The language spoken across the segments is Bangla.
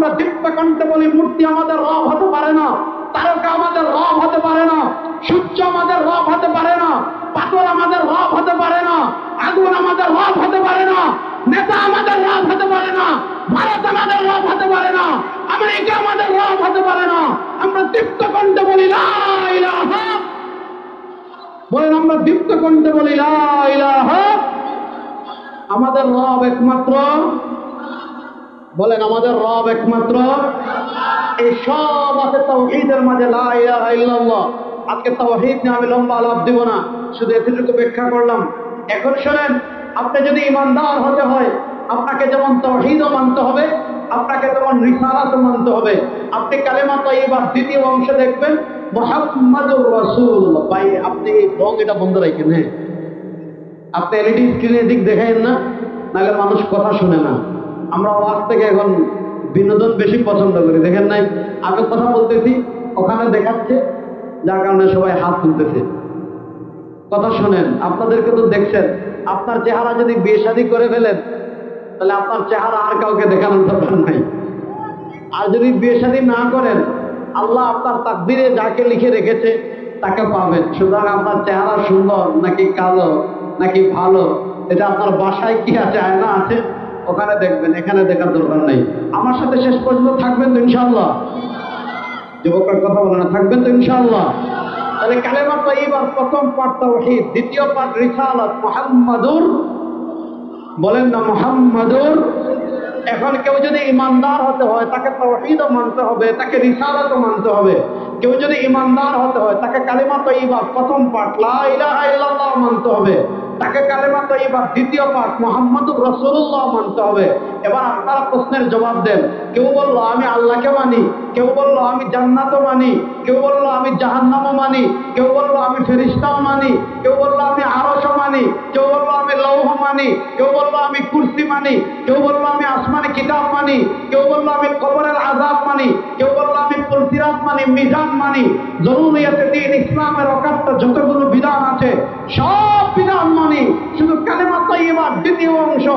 আমরা দীপ্ত কণ্ঠে বলি, মূর্তি আমাদের রব হতে পারে না, তারকা আমাদের রব হতে পারে না, সূর্য আমাদের রব হতে পারে না, পাথর আমাদের রব হতে পারে না, আগুন আমাদের রব হতে পারে না, নেতা আমাদের রব হতে পারে না, ভারত আমাদের রব হতে পারে না, আমেরিকা আমাদের রব হতে পারে না। আমরা দীপ্ত কণ্ঠে বলি লা ইলাহা, বলেন আমরা দীপ্ত কণ্ঠে বলি লা ইলাহা। আমাদের রব একমাত্র, বলেন আমাদের রব একমাত্র। এই সব আছে তাওহীদের মাঝে, লা ইলাহা ইল্লাল্লাহ। আজকে তাওহীদ নিয়ে আমি লম্বা আলাপ দিব না, শুধু এতটুকু ব্যাখ্যা করলাম। এখন শোনেন, আপনি যদি ঈমানদার হতে হয়, আপনাকে যেমন তাওহীদও মানতে হবে, আপনাকে যেমন রিসালাতও মানতে হবে। আপনি কালেমা তাইয়্যিবার দ্বিতীয় অংশ দেখবেন, মুহাম্মাদুর রাসূলুল্লাহ। ভাই আপনি এই রং এটা বন্ধ রাখেন, হ্যাঁ আপনি এলইডি স্ক্রিনের দিক দেখায়েন না, নাহলে মানুষ কথা শুনে না। আমরা ওয়াজ থেকে এখন বিনোদন বেশি পছন্দ করি, দেখেন নাই আমি কথা বলতেছি ওখানে দেখাচ্ছে, যার কারণে সবাই হাত তুলতেছে। কথা শোনেন, আপনাদেরকে তো দেখছেন, আপনার চেহারা যদি বিয়ে শাদী করে ফেলেন তাহলে আপনার চেহারা আর কাউকে দেখানোর দরকার নাই। আর যদি বিয়ে শাদী না করেন, আল্লাহ আপনার তাকদীরে যাকে লিখে রেখেছে তাকে পাবেন। সুতরাং আপনার চেহারা সুন্দর নাকি কালো নাকি ভালো, এটা আপনার বাসায় কি আছে, আয়না আছে, ওখানে দেখবেন, এখানে দেখার দরকার নাই। আমার সাথে শেষ পর্যন্ত থাকবেন তো ইনশাআল্লাহ? যুবকের কথা বলে না, থাকবেন তো ইনশাআল্লাহ? তাহলে কালেমা তাইয়্যিবার প্রথম পাঠ তাওহীদ, দ্বিতীয় পাঠ রিসালাত, মুহাম্মাদুর, বলেন না মুহাম্মাদুর। এখন কেউ যদি ঈমানদার হতে হয়, তাকে তাওহীদও মানতে হবে, তাকে রিসালাতও মানতে হবে। কেউ যদি ঈমানদার হতে হয়, তাকে কালেমা তাইয়্যিবার প্রথম পাঠ লা ইলাহা ইল্লাল্লাহ মানতে হবে, তাকে কালেমা তাইয়্যিবার দ্বিতীয় পাঠ মুহাম্মাদুর রাসূলুল্লাহ মানতে হবে। এবার আপনারা প্রশ্নের জবাব দেন। কেউ বলল আমি আল্লাহকে মানি, কেউ বলল আমি জান্নাতও মানি, কেউ বলল আমি জাহান্নামও মানি, কেউ বলল আমি ফেরেশতাও মানি, কেউ বলল আমি আরশও মানি, কেউ বলল আমি লৌহ মানি, কেউ বলল আমি কুরসি মানি, কেউ বলল আমি আসমানি কিতাব মানি, কেউ বলল আমি কবরের আযাব মানি, কেউ বলল আমি পুলসিরাত মানি, মিজান মানি। জরুরিয়াতে দ্বীন ইসলামের অকাট্য যতগুলো বিধান আছে সব বিধান মানি, শুধু কালেমা তাইয়্যিবার দ্বিতীয় অংশ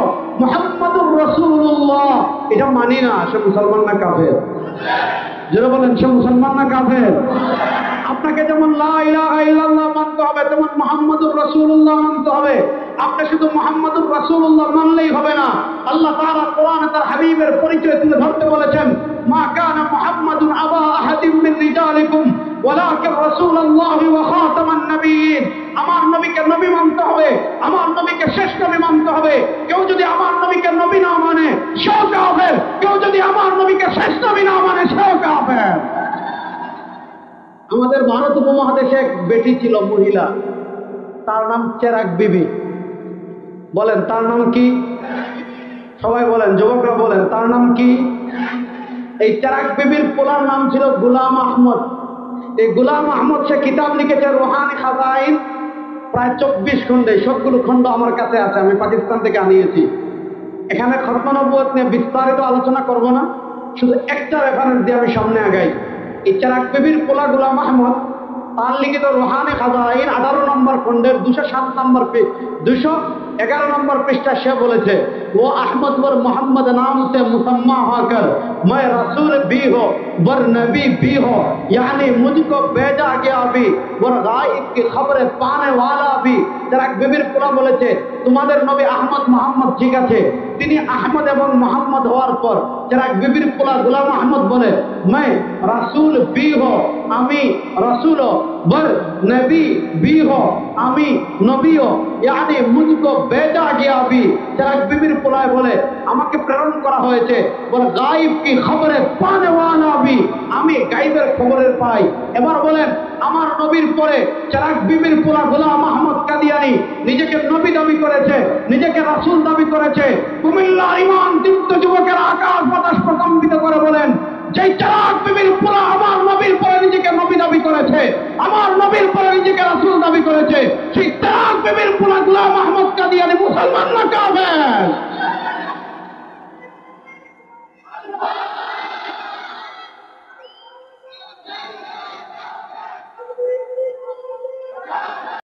মুহাম্মাদুর রাসূলুল্লাহ এটা মানি না। সে মুসলমান না কাফের? যারা বলেন সে মুসলমান না কাফের? আপনাকে যেমন লা ইলাহা ইল্লাল্লাহ মানতে হবে, তেমন মুহাম্মাদুর রাসূলুল্লাহ মানতে হবে। আপনি শুধু মুহাম্মাদুর রাসূলুল্লাহ মানলেই হবে না। আল্লাহ তাআলা কোরআনে তার হাবিবের পরিচয় তুলে ধরতে বলেছেন, মা কানা মুহাম্মাদুন আবা আহাদিম মিন রিজালিকুম ওয়ালাকিন রাসূলুল্লাহি ওয়া খাতামান নাবিয়্যিন। আমার নবীকে নবী মানতে হবে, আমার নবীকে শেষ নবী মানতে হবে। কেউ যদি আমার নবীকে নবী না মানে সেও কাফের, কেউ যদি আমার নবীকে শেষ নবী না মানে সেও কাফের। আমাদের ভারত উপমহাদেশে এক বেটি ছিল, মহিলা, তার নাম চেরাগ বিবি। বলেন তার নাম কি? সবাই বলেন, যুবকরা বলেন তার নাম কি? এই চেরাগ বিবির পোলার নাম ছিল গোলাম আহমদ। এই গোলাম আহমদ সে কিতাব লিখেছে রুহানি খাজাইন, প্রায় 24 খণ্ডে। সবগুলো খণ্ড আমার কাছে আছে, আমি পাকিস্তান থেকে আনিয়েছি। এখানে খতম নবুয়ত নিয়ে বিস্তারিত আলোচনা করব না, শুধু একটা রেফারেন্স দিয়ে আমি সামনে আগাই। এই চেরাগ বিবির পোলা গোলাম আহমদ তার লিখিত রুহানি খাজাইন 18 নম্বর খণ্ডের 207 নম্বর 211 নম্বর পৃষ্ঠা সে বলেছে, वो अहमद वर मोहम्मद नाम से मुसम्मा होकर मैं रसूल भी हो वर नबी भी हो, यानी मुझको भेजा गया भी वर गायब की खबरें पाने वाला भी। চেরাগ বিবির পোলা বলেছে, তোমাদের নবী আহমদ মোহাম্মদ ঠিক আছে, তিনি আহমদ এবং মোহাম্মদ হওয়ার পর চেরাগ বিবির পোলা গোলাম আহমদ বলে, मैं रसूल भी हो, আমি রসুল वर नबी भी हो, আমি নবীও, यानी मुझको भेजा गया भी। চেরাগ বিবির পোলায় বলে আমাকে প্রেরণ করা হয়েছে, বলে গায়েব কি খবরে পানে ওয়ালা भी, আমি গায়েবের খবরের পাই। এবার বলেন আমার নবীর পরে চেরাগ বিবির পোলা গোলাম আহমদ কাদিয়ানী নিজেকে নবী দাবি করেছে, নিজেকে রাসূল দাবি করেছে। কুমিল্লার ইমান দীপ্ত যুবকের আকাশ বাতাস প্রকম্পিত করে বলেন, যে চেরাগ বিবির পোলা আমার নবীর পরে নিজেকে নবী দাবি করেছে, আমার নবীর পরে নিজেকে রাসূল দাবি করেছে, সেই চেরাগ বিবির পোলা গোলাম আহমদ কাদিয়ানী মুসলমান না কাফের?